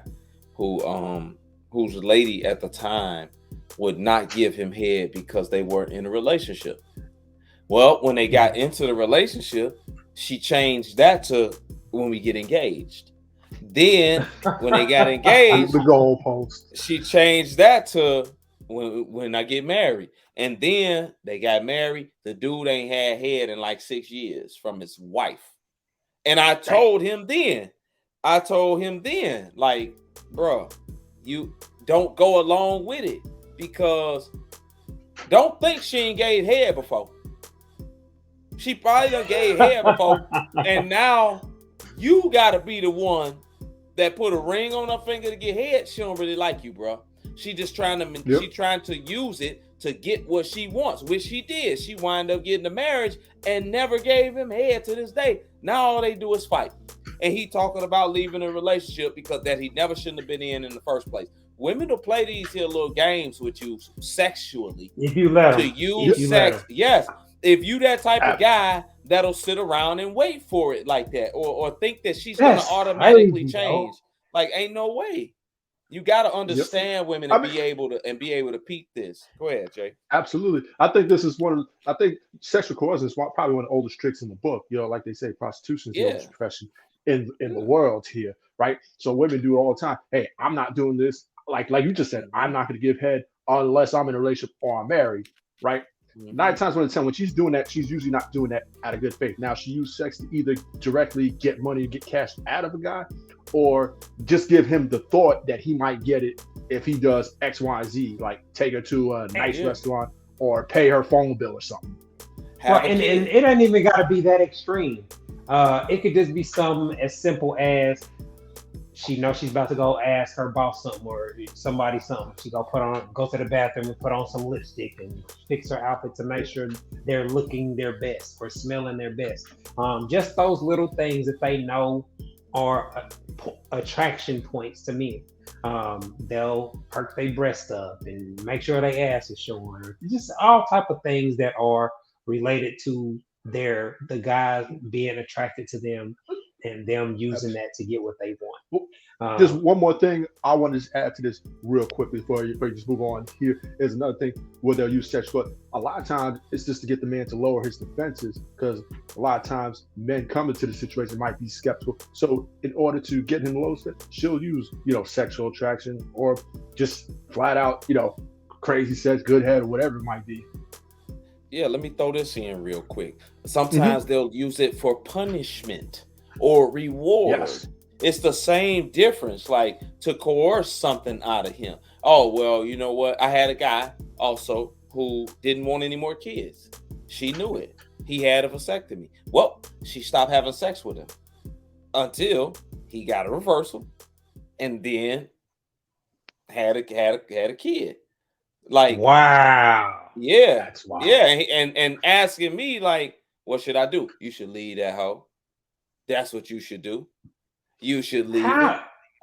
S3: whose lady at the time would not give him head because they weren't in a relationship. Well, when they got into the relationship, she changed that to when we get engaged. Then when they got engaged,
S2: the goalpost.
S3: She changed that to when I get married. And then they got married. The dude ain't had head in like 6 years from his wife. And I told him then, like, bro, you don't go along with it because don't think she ain't gave head before. She probably done gave head before, and now you gotta be the one that put a ring on her finger to get head. She don't really like you, bro. She just trying to use it to get what she wants, which she did. She wound up getting a marriage and never gave him head to this day. Now all they do is fight, and he talking about leaving a relationship because that he never shouldn't have been in the first place. Women will play these here little games with you sexually.
S1: If you let them.
S3: To use sex, yes. If you that type of guy that'll sit around and wait for it like that, or think that she's gonna automatically change, like ain't no way. You got to understand women and be able to peep this. Go ahead, Jay.
S2: Absolutely. I think this is I think sexual coercion is probably one of the oldest tricks in the book. Like they say, prostitution is the oldest profession in the world here, right? So women do it all the time. Hey, I'm not doing this. Like you just said, I'm not going to give head unless I'm in a relationship or I'm married, right? 9 times out of 10, when she's doing that, she's usually not doing that out of good faith. Now, she used sex to either directly get money, get cash out of a guy, or just give him the thought that he might get it if he does X, Y, Z, like take her to a nice restaurant or pay her phone bill or something.
S1: And it ain't even got to be that extreme. It could just be something as simple as she knows she's about to go ask her boss something or somebody something. She go to the bathroom and put on some lipstick and fix her outfit to make sure they're looking their best or smelling their best. Just those little things that they know are attraction points to men. They'll perk their breast up and make sure their ass is showing. Just all type of things that are related to the guys being attracted to them and them using that to get what they want.
S2: Just one more thing I want to add to this real quickly before you just move on. Here is another thing where they'll use sex, but a lot of times it's just to get the man to lower his defenses, because a lot of times men come into the situation might be skeptical. So in order to get him low, she'll use, sexual attraction or just flat out, crazy sex, good head, whatever it might be.
S3: Yeah, let me throw this in real quick. Sometimes they'll use it for punishment or reward.
S2: Yes.
S3: It's the same difference, like to coerce something out of him. Oh, well, you know what? I had a guy also who didn't want any more kids. She knew it. He had a vasectomy. Well, she stopped having sex with him until he got a reversal and then had a kid. Like,
S1: wow.
S3: Yeah.
S1: That's wild.
S3: Yeah. And asking me, like, what should I do? You should leave that hoe. That's what you should do. You should leave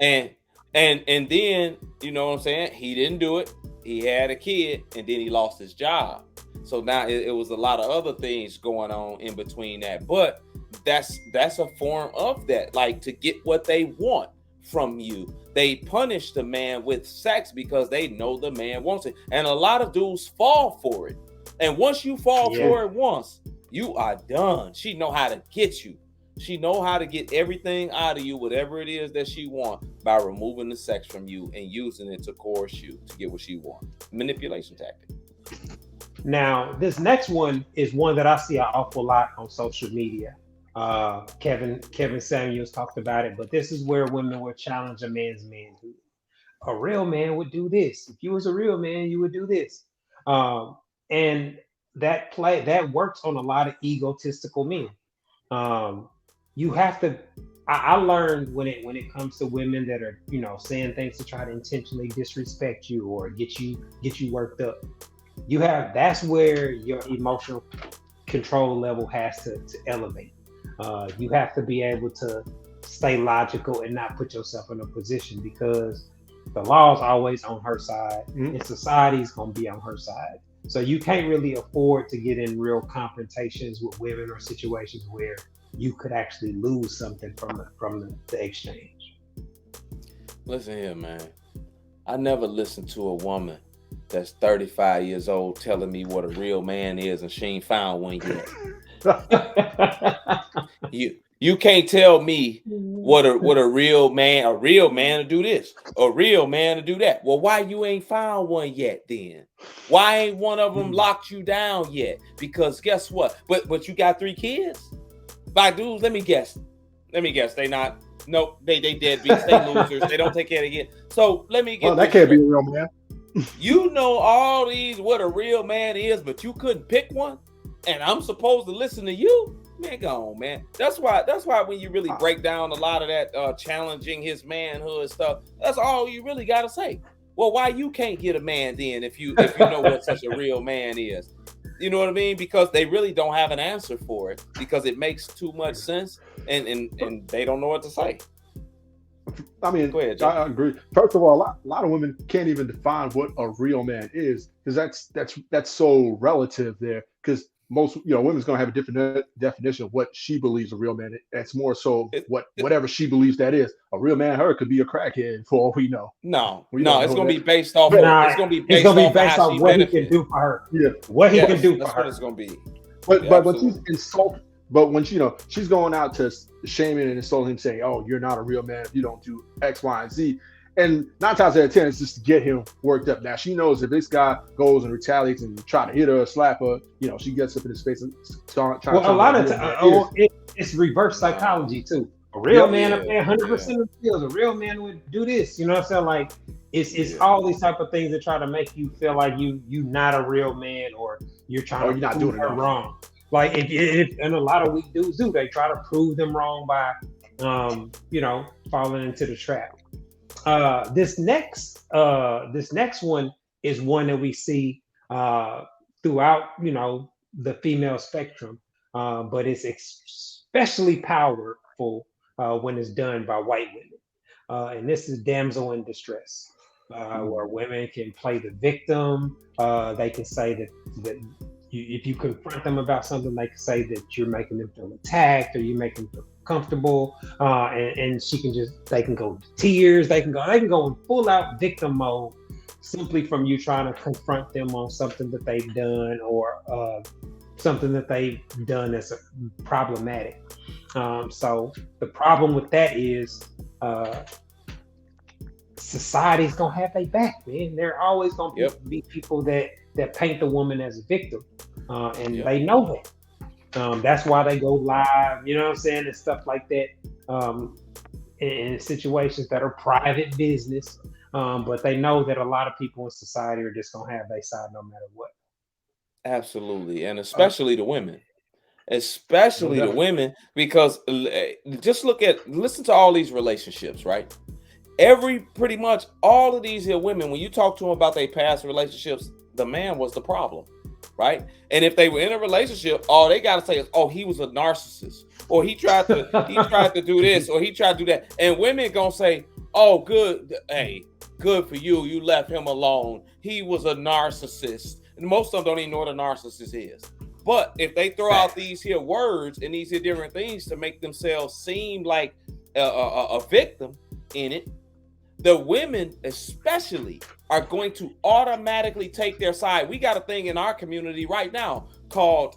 S3: it. And then, you know what I'm saying? He didn't do it. He had a kid and then he lost his job. So now it was a lot of other things going on in between that. But that's a form of that, like to get what they want from you. They punish the man with sex because they know the man wants it. And a lot of dudes fall for it. And once you fall for it once, you are done. She know how to get you. She know how to get everything out of you, whatever it is that she wants, by removing the sex from you and using it to coerce you to get what she wants. Manipulation tactic.
S1: Now, this next one is one that I see an awful lot on social media. Kevin Samuels talked about it, but this is where women will challenge a man's manhood. A real man would do this. If you was a real man, you would do this. And that works on a lot of egotistical men. You have to. I learned when it comes to women that are saying things to try to intentionally disrespect you or get you worked up. That's where your emotional control level has to elevate. You have to be able to stay logical and not put yourself in a position, because the law's always on her side and society's gonna be on her side. So you can't really afford to get in real confrontations with women or situations where you could actually lose something from the exchange.
S3: Listen here, man. I never listened to a woman that's 35 years old telling me what a real man is and she ain't found one yet. You can't tell me what a real man to do this, a real man to do that. Well, why you ain't found one yet then? Why ain't one of them locked you down yet? Because guess what? But you got 3 kids? By dudes, let me guess. They not. Nope, they deadbeats, they losers. They don't take care of it. So let me get.
S2: Oh, that can't be a real man.
S3: You know all these what a real man is, but you couldn't pick one, and I'm supposed to listen to you? Man, go on, man. That's why when you really break down a lot of that challenging his manhood stuff, that's all you really gotta say. Well, why you can't get a man then if you know what such a real man is? You know what I mean? Because they really don't have an answer for it, because it makes too much sense and they don't know what to say.
S2: I mean,
S3: go ahead, Joe.
S2: I agree. First of all, a lot of women can't even define what a real man is, because that's so relative there. Because most women's gonna have a different definition of what she believes a real man is. It's more so whatever she believes that is. A real man, her could be a crackhead for all we know.
S3: No, it's gonna be based off. It's gonna be based off
S1: what he can do for her. Yeah, what he can do for her.
S3: That's what it's gonna be.
S2: But when she's insulted. But when she's going out to shaming and insulting him, saying, "Oh, you're not a real man if you don't do X, Y, and Z," and 9 times out of 10, it's just to get him worked up. Now she knows if this guy goes and retaliates and try to hit her or slap her, she gets up in his face and trying.
S1: Well, a lot of times it's reverse psychology too. A real man up there, 100% of the skills. A real man would do this. You know what I'm saying? Like it's all these type of things that try to make you feel like you not a real man, or you're trying to
S2: not doing it
S1: wrong. Like if and a lot of weak dudes do, they try to prove them wrong by falling into the trap. This next one is one that we see throughout the female spectrum, but it's especially powerful when it's done by white women, and this is damsel in distress, where women can play the victim. They can say that if you confront them about something, they can say that you're making them feel attacked or you make them feel comfortable, and they can go to tears, they can go in full out victim mode simply from you trying to confront them on something that they've done or something that they've done that's problematic. So the problem with that is society's gonna have their back, man. There are always gonna be people that paint the woman as a victim, and they know that. That's why they go live, you know what I'm saying, and stuff like that, in situations that are private business. But they know that a lot of people in society are just gonna have their side no matter what.
S3: Absolutely, and especially the women. Especially the women, because just listen to all these relationships, right? Pretty much all of these here women, when you talk to them about their past relationships, the man was the problem, right? And if they were in a relationship, all they got to say is, oh, he was a narcissist, or he tried to do this, or he tried to do that. And women gonna say, oh, good, hey, good for you, you left him alone. He was a narcissist. And most of them don't even know what a narcissist is. But if they throw out these here words and these here different things to make themselves seem like a victim in it, the women especially are going to automatically take their side. We got a thing in our community right now called,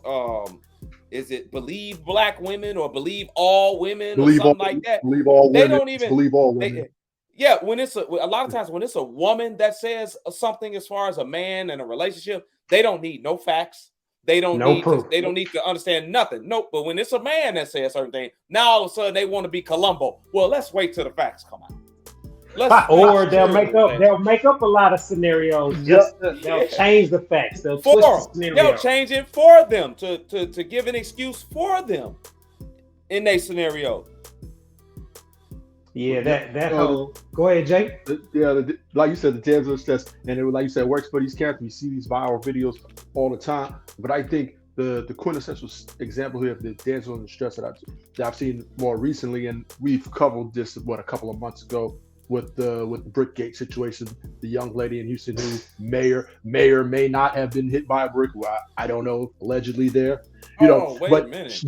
S3: is it Believe Black Women or Believe All Women or something like that?
S2: Believe all
S3: they
S2: women.
S3: Don't even
S2: believe all women.
S3: When it's a lot of times when it's a woman that says something as far as a man and a relationship, they don't need no facts. They don't need to understand nothing. Nope. But when it's a man that says a certain thing, now all of a sudden they want to be Columbo. Well, let's wait till the facts come out.
S1: Or they'll make up a lot of scenarios. They'll change the facts. They'll twist the scenario.
S3: They'll change it for them to give an excuse for them in their scenario.
S1: Yeah, that whole. Go ahead, Jake.
S2: Like you said, the damsel in distress, and it, like you said, works for these characters. You see these viral videos all the time, but I think the quintessential example here of the damsel in distress that I've seen more recently, and we've covered this a couple of months ago with the Brickgate situation, the young lady in Houston who may or may not have been hit by a brick. Well, I don't know, allegedly there. Wait a minute.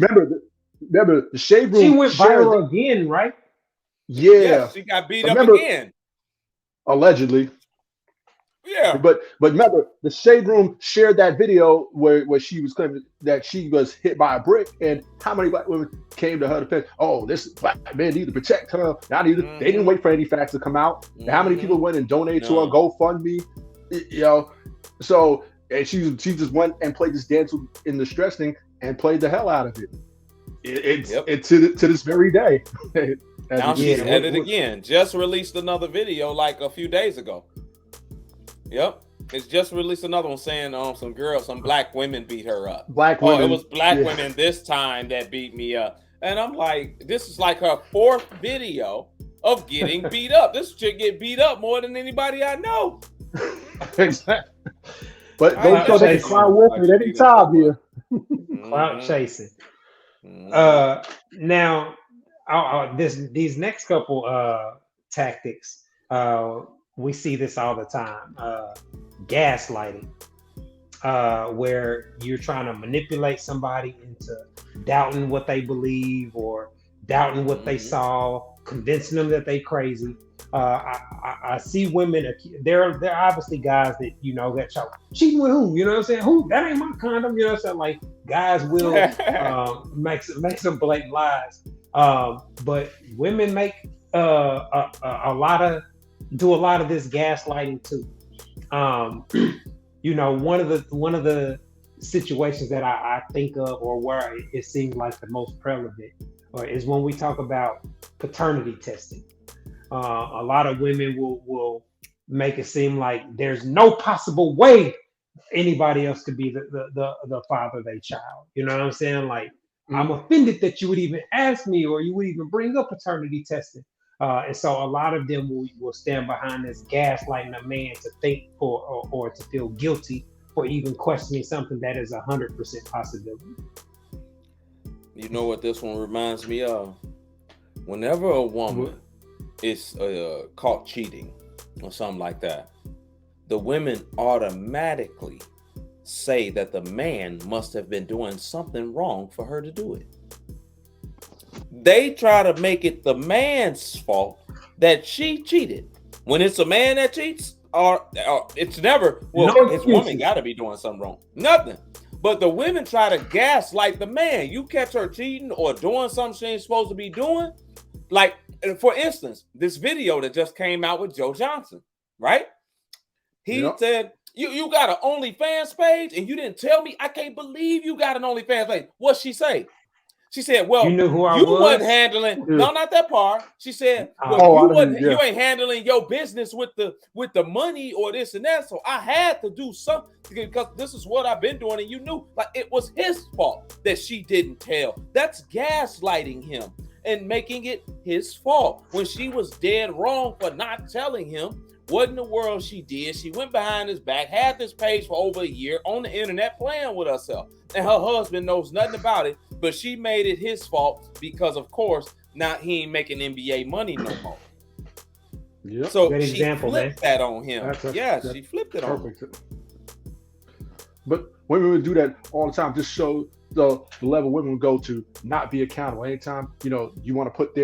S2: Remember the shade room.
S1: She went viral again, right?
S2: Yeah,
S3: she got beat up again.
S2: Allegedly.
S3: Yeah.
S2: But remember, the shade room shared that video where she was claiming that she was hit by a brick, and how many black women came to her defense? Oh, this black man need to protect her. They didn't wait for any facts to come out. Mm-hmm. How many people went and donated to her GoFundMe? So and she just went and played this damsel in distress thing and played the hell out of it. It's to this very day.
S3: Now she's at it again. Just released another video like a few days ago. Yep. It's just released another one saying some black women beat her up.
S2: Black women.
S3: Oh, it was black women this time that beat me up. And I'm like, this is like her fourth video of getting beat up. This chick get beat up more than anybody I know.
S2: Exactly. But they thought they could cry wolf at any time here.
S1: Clout chasing. Now, these next couple tactics, we see this all the time. Gaslighting, where you're trying to manipulate somebody into doubting what they believe or doubting what they saw, convincing them that they crazy. I see women. There are obviously guys that that shout, cheating with who? You know what I'm saying? Who? That ain't my condom. You know what I'm saying? Like guys will make some blatant lies. But women make do a lot of this gaslighting too. One of the situations that I think of, or where it seems like the most prevalent, is when we talk about paternity testing. A lot of women will make it seem like there's no possible way anybody else could be the father of their child. You know what I'm saying? Like, I'm offended that you would even ask me, or you would even bring up paternity testing. And so a lot of them will stand behind this gaslighting a man to think or to feel guilty for even questioning something that is 100% possibility.
S3: You know what this one reminds me of? Whenever a woman is caught cheating or something like that, the women automatically say that the man must have been doing something wrong for her to do it. They try to make it the man's fault that she cheated. When it's a man that cheats, or it's never, well, his woman got to be doing something wrong. Nothing. But the women try to gaslight the man. You catch her cheating or doing something she ain't supposed to be doing. Like, for instance, this video that just came out with Joe Johnson, right? He said, you got an OnlyFans page and you didn't tell me? I can't believe you got an OnlyFans page. What'd she say? She said, well,
S1: you knew who I
S3: you
S1: was?
S3: wasn't handling, no, not that part. She said, well, you ain't handling your business with the money or this and that. So I had to do something because this is what I've been doing. And you knew, like, it was his fault that she didn't tell. That's gaslighting him and making it his fault when she was dead wrong for not telling him what in the world she did. She went behind his back, had this page for over a year on the internet playing with herself. And her husband knows nothing about it, but she made it his fault because, of course, now he ain't making NBA money no more.
S2: Yep.
S3: So
S1: Good
S3: she
S1: example,
S3: flipped that on him. She flipped it on him.
S2: But women do that all the time. Just show the level women go to not be accountable. Anytime, you want to put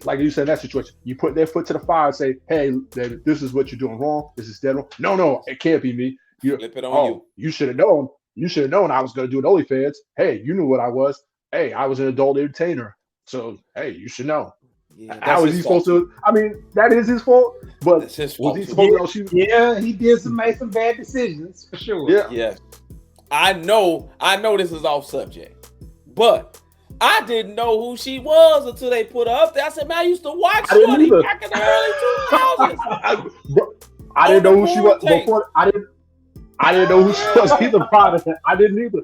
S2: like you said in that situation, you put their foot to the fire and say, hey, this is what you're doing wrong. This is dead wrong. No, it can't be me.
S3: Flip it on you.
S2: You should have known. You should have known I was going to do an OnlyFans. Hey, you knew what I was. Hey, I was an adult entertainer. So, hey, you should know.
S3: Yeah,
S2: how is he supposed to? I mean, that is his fault. But
S3: that's his fault.
S2: Was he supposed to know
S1: he did made some bad decisions for sure.
S3: Yeah. I know this is off subject, but I didn't know who she was until they put her up there. I said, man, I used to watch Shorty back in the early 2000s.
S2: I didn't know who she was before. I didn't know who she was either. I didn't either.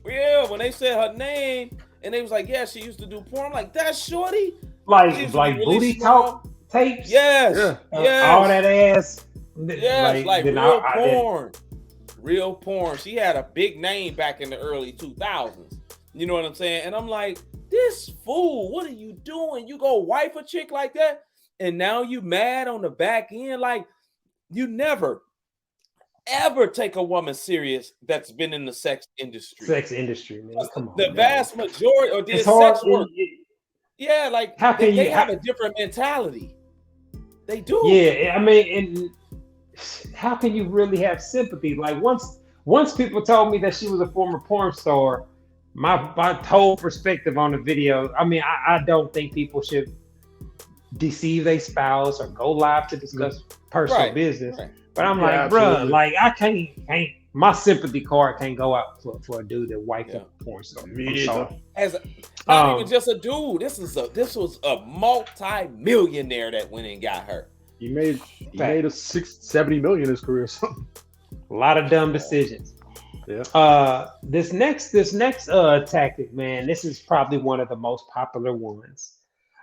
S3: Yeah, when they said her name and they was like, yeah, she used to do porn. I'm like, that's Shorty?
S1: Like booty talk tapes?
S3: Yes.
S1: All that ass.
S3: Yes, like real porn. Real porn. She had a big name back in the early 2000s. You know what I'm saying? And I'm like, this fool, what are you doing? You go wife a chick like that? And now you mad on the back end? Like, you never, ever take a woman serious that's been in the sex industry.
S1: Man. Come on.
S3: The vast majority or did sex work. Yeah, like they have a different mentality. They do.
S1: Yeah, I mean, and how can you really have sympathy? Like once people told me that she was a former porn star, my whole perspective on the video. I mean, I don't think people should deceive their spouse or go live to discuss personal business. Right. But I'm like, bro, like I can't. My sympathy card can't go out for a dude that wiped up a porn star.
S3: Not even just a dude. This was a multi-millionaire that went and got her.
S2: He made a 70 million in his career or something.
S1: A lot of dumb decisions.
S2: Yeah.
S1: This next tactic, man, this is probably one of the most popular ones.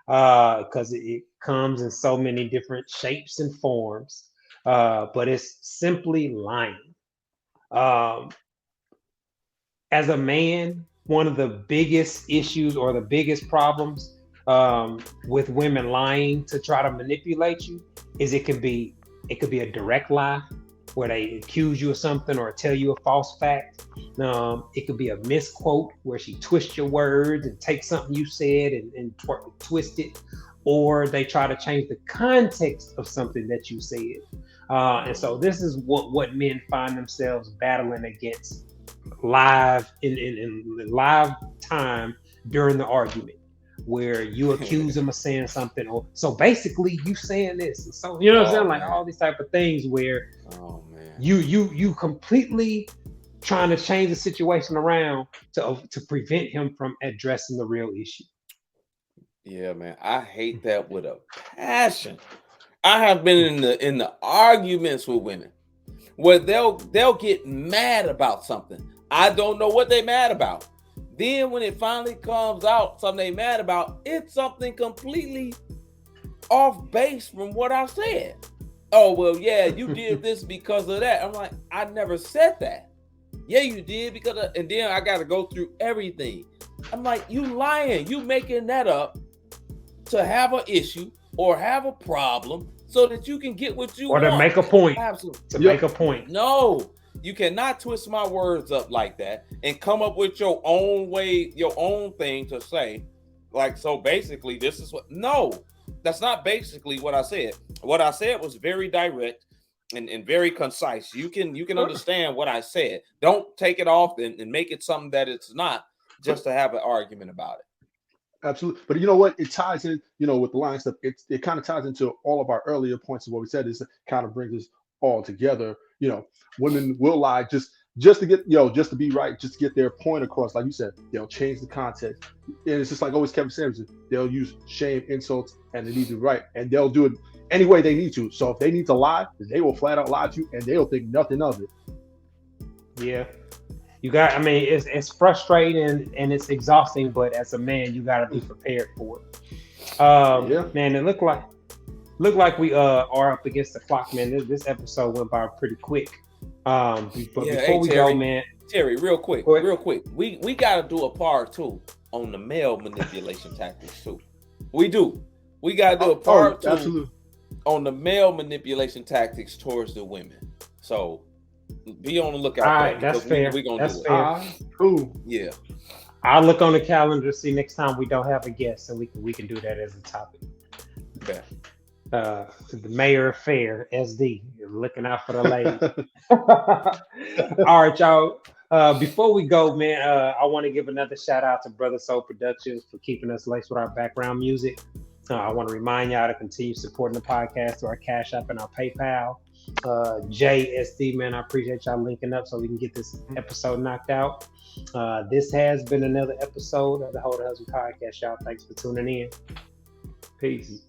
S1: Because it comes in so many different shapes and forms. But it's simply lying. As a man, one of the biggest issues or the biggest problems with women lying to try to manipulate you is it could be a direct lie where they accuse you of something or tell you a false fact. It could be a misquote where she twists your words and takes something you said and twist it, or they try to change the context of something that you said. And so this is what men find themselves battling against live in live time during the argument, where you accuse them of saying something, or so basically you saying this, and so you know what I'm saying, like all these type of things where you completely trying to change the situation around to prevent him from addressing the real issue.
S3: Yeah, man, I hate that with a passion. I have been in the arguments with women where they'll get mad about something. I don't know what they mad about. Then when it finally comes out, something they mad about, it's something completely off base from what I said. Oh, well, yeah, you did this because of that. I'm like, I never said that. Yeah, you did because of, and then I got to go through everything. I'm like, you lying. You making that up to have an issue or have a problem so that you can get what you want.
S1: Or to make a point.
S3: Absolutely.
S1: Make a point.
S3: No, You cannot twist my words up like that and come up with your own way, your own thing to say. Like, so basically, this is what. No, that's not basically what I said. What I said was very direct and very concise. You can understand what I said. Don't take it off and make it something that it's not, just to have an argument about it.
S2: Absolutely. But you know what? It ties in, with the line stuff. It kind of ties into all of our earlier points of what we said. Is kind of brings us all together. Women will lie just to get, just to be right, just to get their point across. Like you said, they'll change the context. And it's just like always Kevin Samuelson. They'll use shame, insults, and they need to be right. And they'll do it any way they need to. So if they need to lie, they will flat out lie to you, and they'll think nothing of it.
S1: Yeah. It's frustrating and it's exhausting, but as a man, you got to be prepared for it. Man, it looked like we are up against the clock, man. This episode went by pretty quick. But before we go, man,
S3: Terry, real quick, we got to do a part 2 on the male manipulation tactics too. We got to do a part 2
S2: absolutely.
S3: On the male manipulation tactics towards the women. So be on the lookout.
S1: All right, that's fair.
S3: We're gonna do
S1: it.
S2: Cool.
S3: Yeah.
S1: I'll look on the calendar to see next time we don't have a guest, and we can do that as a topic.
S3: Okay.
S1: The mayor of fair, SD, you're looking out for the lady. All right, y'all. Before we go, man, I want to give another shout out to Brother Soul Productions for keeping us laced with our background music. I want to remind y'all to continue supporting the podcast through our Cash App and our PayPal. JSD, man, I appreciate y'all linking up so we can get this episode knocked out. This has been another episode of the Hold the Husband Podcast, y'all. Thanks for tuning in. Peace.